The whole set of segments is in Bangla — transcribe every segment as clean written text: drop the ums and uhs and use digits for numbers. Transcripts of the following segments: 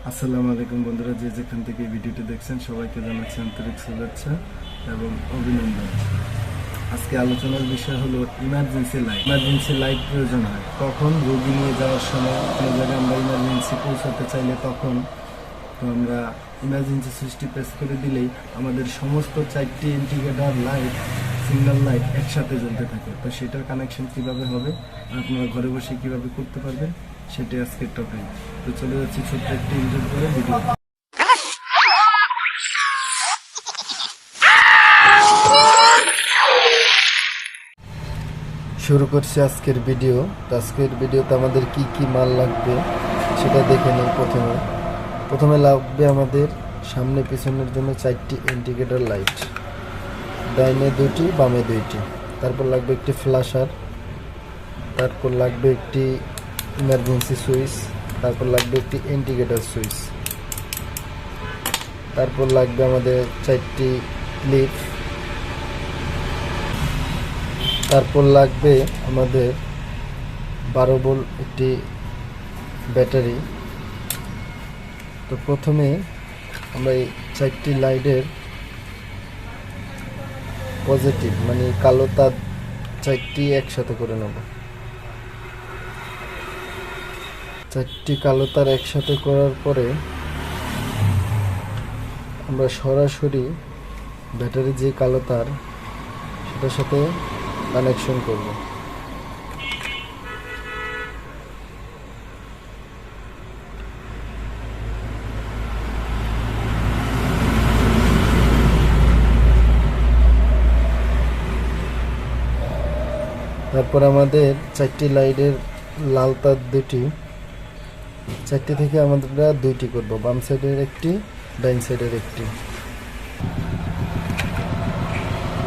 আসসালামু আলাইকুম বন্ধুরা, যে যেখান থেকে এই ভিডিওটি দেখছেন সবাইকে জানাচ্ছি আন্তরিক শুভেচ্ছা এবং অভিনন্দন। আজকে আলোচনার বিষয় হলো ইমার্জেন্সি লাইট। ইমার্জেন্সি লাইট প্রয়োজন হয় কখন? রোগী নিয়ে যাওয়ার সময় কোনো জায়গায় আমরা ইমার্জেন্সি পৌঁছাতে চাইলে তখন তো আমরা ইমার্জেন্সি সুইচটি প্রেস করে দিলেই আমাদের সমস্ত 4টি ইন্ডিকেটর লাইট, সিগন্যাল লাইট একসাথে জ্বলতে থাকে। তো সেটার কানেকশন কিভাবে হবে, আপনারা ঘরে বসে কিভাবে করতে পারবেন, সেটাই আজকের টপিক। তো চলে যাচ্ছি ছোট্ট একটি ইন্টার করে ভিডিও। শুরু করছি আজকের ভিডিও। তো আজকের ভিডিওতে আমাদের কি কি মাল লাগবে সেটা দেখে নিই। প্রথমে লাগবে আমাদের সামনে পিছনের জন্য 4টি ইন্ডিকেটর লাইট, ডাইনে 2টি, বামে 2টি। তারপর লাগবে একটি ফ্ল্যাশার, তারপর লাগবে একটি ইমার্জেন্সি সুইচ, তারপর লাগবে একটি ইন্ডিকেটর সুইচ, তারপর লাগবে আমাদের 4টি ক্লিপ, তারপর লাগবে আমাদের 12 ভোল্ট একটি ব্যাটারি। তো প্রথমে আমরা এই 4টি লাইটের পজিটিভ মানে কালো তার 4টি একসাথে করে নেব। 4টি কালো তার একসাথে করার পরে আমরা সরাসরি ব্যাটারি যে কালো তার সেটার সাথে কানেকশন করব। তারপর আমাদের 4টি লাইটের লাল তার 2টি, 4টি থেকে আমরা 2টি করব, বাম সাইডের একটি, ডাইন সাইডের একটি।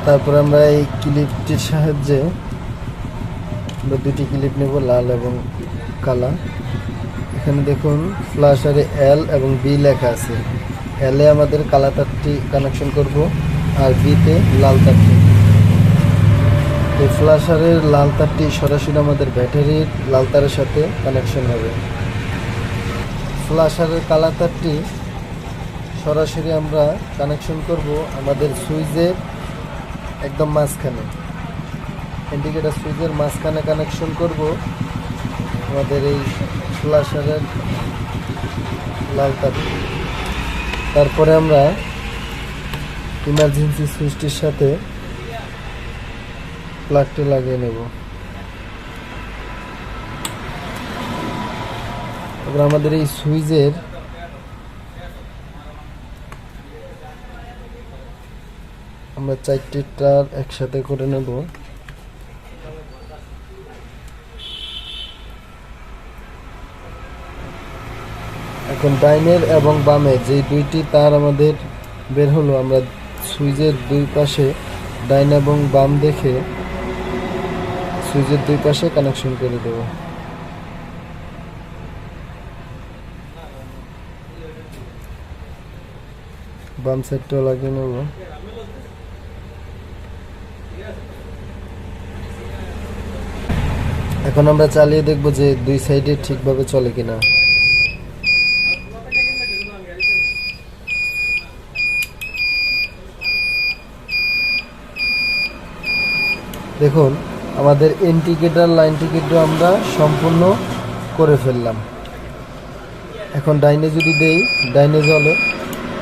তারপর আমরা এই ক্লিপটির সাহায্যে আমরা 2টি ক্লিপ নেব, লাল এবং কালা। এখানে দেখুন ফ্ল্যাশারে এল এবং বি লেখা আছে। এলে আমাদের কালা তারটি কানেকশন করব আর বিতে লাল তারটি। এই ফ্ল্যাশারের লাল তারটি সরাসরি আমাদের ব্যাটারির লাল তারের সাথে কানেকশন হবে। ফ্ল্যাশারের কালা তারটি সরাসরি আমরা কানেকশন করব আমাদের সুইচের একদম মাঝখানে, ইন্ডিকেটর সুইচের মাঝখানে কানেকশন করব আমাদের এই ফ্ল্যাশারের লাল তার। তারপরে আমরা ইমার্জেন্সি সুইচটির সাথে প্লাগটি লাগিয়ে নেব। তারপর আমাদের এই সুইচের আমরা 4টি তার একসাথে করে নেব। এখন ডাইনের এবং বামে যে 2টি তার আমাদের বের হলো, আমরা সুইচের 2 পাশে ডাইন এবং বাম দেখে সুইচের 2 পাশে কানেকশন করে দেব। বাম সাইডটাও লাগিয়ে নেব। এখন আমরা চালিয়ে দেখব যে 2 সাইডে ঠিকভাবে চলে কিনা। দেখুন আমাদের ইন্ডিকেটর লাইনটি কিন্তু আমরা সম্পূর্ণ করে ফেললাম। এখন ডাইনে যদি দেই ডাইনে জ্বলে,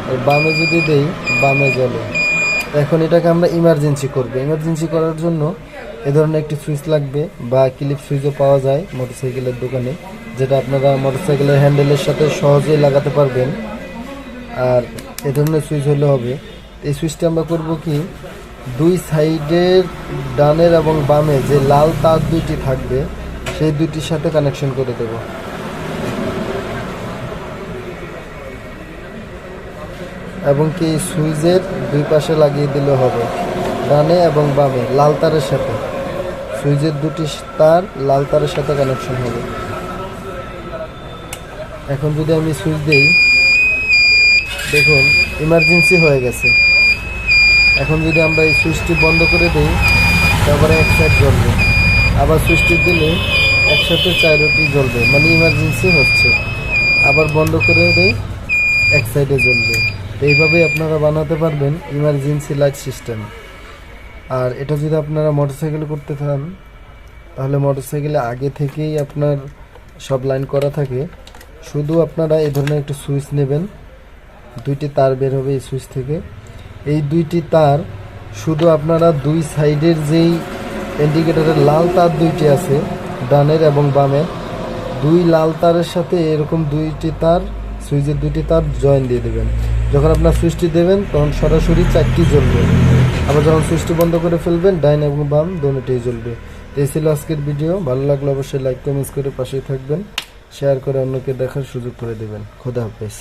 আর বামে যদি দেই বামে জ্বলে। এখন এটাকে আমরা ইমার্জেন্সি করব। ইমার্জেন্সি করার জন্য এ ধরনের একটি সুইচ লাগবে, বা ক্লিপ সুইচও পাওয়া যায় মোটরসাইকেলের দোকানে, যেটা আপনারা মোটরসাইকেলের হ্যান্ডেলের সাথে সহজেই লাগাতে পারবেন। আর এ ধরনের সুইচ হলে হবে। এই সুইচটা আমরা করব কি, 2 সাইডের ডানের এবং বামে যে লাল তার 2টি থাকবে সেই 2টির সাথে কানেকশন করে দেব। এবং কি সুইচের 2 পাশে লাগিয়ে দিলে হবে, ডানে এবং বামে লাল তারের সাথে। সুইচের 2টি তার লাল তারের সাথে কানেকশন হবে। এখন যদি আমি সুইচ দেই, দেখুন ইমার্জেন্সি হয়ে গেছে। এখন যদি আমরা এই সুইচটি বন্ধ করে দিই, তারপরে এক সাইড জ্বলবে, আবার সুইচটি দিলে একসাথে 4টি জ্বলবে, মানে ইমার্জেন্সি হচ্ছে। আবার বন্ধ করে দেই, এক সাইডে জ্বলবে। তো এইভাবেই আপনারা বানাতে পারবেন ইমার্জেন্সি লাইট সিস্টেম। আর এটা যদি আপনারা মোটরসাইকেলে করতে চান, তাহলে মোটরসাইকেলে আগে থেকেই আপনার সব লাইন করা থাকে। শুধু আপনারা এই ধরনের একটা সুইচ নেবেন, দুইটি তার বের হবে এই সুইচ থেকে। এই দুইটি তার শুধু আপনারা দুই সাইডের যেই ইন্ডিকেটরের লাল তার দুইটি আছে, ডানের এবং বামের, দুই লাল তারের সাথে এরকম দুইটি তার, সুইচের দুইটি তার জয়েন দিয়ে দেবেন। যখন আপনার সুইচটি দেবেন তখন সরাসরি চারটি জ্বলবে। আবার যখন সুইচটি বন্ধ করে ফেলবেন, ডাইন এবং বাম দুটোই জ্বলবে। এই ছিল আজকের ভিডিও। ভালো লাগলে অবশ্যই লাইক কমেন্টস করে পাশেই থাকবেন, শেয়ার করে অন্যকে দেখার সুযোগ করে দেবেন। খোদা হাফেজ।